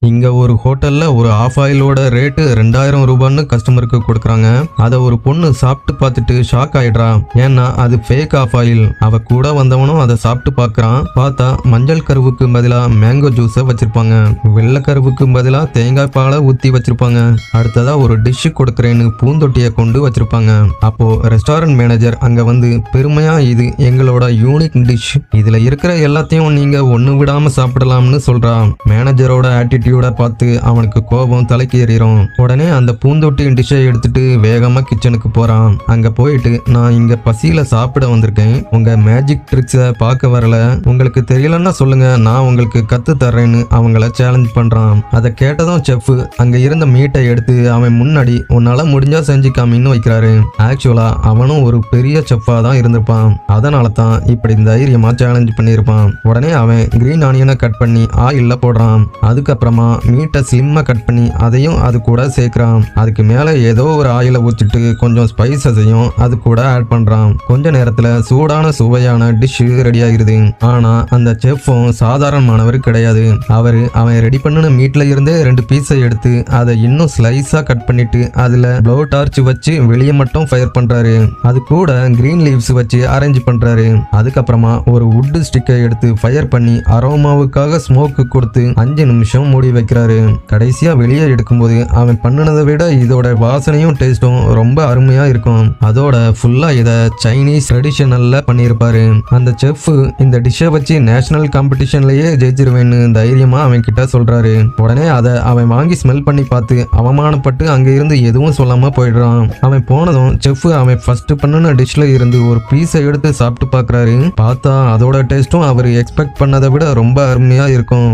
இங்க ஒரு ஹோட்டல்ல ஒரு ஆஃப் ஆயிலோட ரேட்டு 2000 ரூபான்னு கஸ்டமருக்கு கொடுக்குறாங்க. அதை ஒரு பொண்ணு சாப்பிட்டு பார்த்துட்டு ஷாக் ஆயிடுறா. ஏன்னா அது ஃபேக் ஆஃப் ஆயில். அவ கூட வந்தவனும் அதை சாப்பிட்டு பார்க்கறான். பார்த்தா மஞ்சள் கருவுக்கு பதிலா மேங்கோ ஜூஸை வச்சிருப்பாங்க. வெள்ளை கருவுக்கு பதிலா தேங்காய் பாலை ஊத்தி வச்சிருப்பாங்க. அடுத்ததா ஒரு டிஷ் கொடுக்கறேன்னு பூந்தொட்டியை கொண்டு வச்சிருப்பாங்க. அப்போ ரெஸ்டாரண்ட் மேனேஜர் அங்க வந்து பெருமையா, இது எங்களோட யூனிக் டிஷ், இதுல இருக்கிற எல்லாத்தையும் நீங்க ஒண்ணு விடாம சாப்பிடலாம்னு சொல்றான். மேனேஜரோட ஆட்டிடியூட பார்த்து அவனுக்கு கோபம் தலைக்கு ஏறிடும். உடனே அந்த பூந்தொட்டி டிஷ்ஷை எடுத்துட்டு வேகமா கிச்சனுக்கு போறான். அங்க போயிட்டு, நான் இங்க பசியில சாப்பிட வந்திருக்கேன், உங்க மேஜிக் ட்ரிக்ஸை பார்க்க வரல, உங்களுக்கு தெரியலன்னா சொல்லுங்க, நான் உங்களுக்கு கத்து தர்றேன்னு அவங்கள சேலஞ்ச் பண்றான். அதை கேட்டதும் செஃப் அங்க இருந்த மீட்டை எடுத்து அவன் முன்னாடி, உன்னால முடிஞ்சா செஞ்சு காமின்னு வைக்கிறாரு. ஆக்சுவலா அவனும் ஒரு பெரிய செஃப்பா தான் இருந்திருப்பான். அதனால தான் இப்படி தைரியமா சேலஞ்ச் பண்ணியிருப்பான். உடனே அவன் கிரீன் ஆனியனை கட் பண்ணி ஆயில்ல போடுறான். அதுக்கப்புறமா மீட்டை ஸ்லிம்மா கட் பண்ணி அதையும் அது கூட சேர்க்கிறான். அதுக்கு மேல ஏதோ ஒரு ஆயில ஊற்றிட்டு கொஞ்சம் ஸ்பைசஸையும் அது கூட ஆட் பண்றான். கொஞ்ச நேரத்துல சூடான சுவையான டிஷ் ரெடி ஆகிருது. ஆனா அந்த செஃப்பும் சாதாரணமானவர் கிடையாது. அவன் ரெடி பண்ணின மீட்ல இருந்தே 2 பீஸை எடுத்து அதை இன்னும் ஸ்லைஸா கட் பண்ணிட்டு அதுல ப்ளோ டார்ச் வச்சு வெளியே மட்டும் ஃபயர் பண்றாரு. அது கூட கிரீன் லீவ்ஸ் வச்சு அரேஞ்ச் பண்றாரு. அதுக்கப்புறமா ஒரு வுட் ஸ்டிக்கை எடுத்து ஃபயர் பண்ணி அரோமாவுக்காக ஸ்மோக்கு கொடுத்து 5 நிமிஷம் மூடி வைக்கிறாரு. கடைசியா வெளியே எடுக்கும்போது அவன் பண்ணினதை விட இதோட வாசனையும் டேஸ்டும் ரொம்ப அருமையா இருக்கும். அதோட ஃபுல்லா இத சைனீஸ் ட்ரெடிஷனல்ல பண்ணியிருப்பாரு. அந்த செஃப் இந்த டிஷ்ஷை வச்சு நேஷனல் காம்படிஷன்லயே ஜெயிச்சிருவேன்னு தைரியமா அவன் கிட்ட சொல்றாரு. உடனே அதை அவன் வாங்கி ஸ்மெல் பண்ணி பார்த்து அவமானப்பட்டு அங்க இருந்து எதுவும் சொல்லாம போயிடுறான். அவன் போனதும் செஃப் அவன் ஃபர்ஸ்ட் பண்ணின டிஷ்ல இருந்து ஒரு பீஸை எடுத்து சாப்பிட்டு பார்க்கறாரு. பார்த்தா அதோட டேஸ்டும் அவர் எக்ஸ்பெக்ட் பண்ணதை விட ரொம்ப அருமையா இருக்கும்.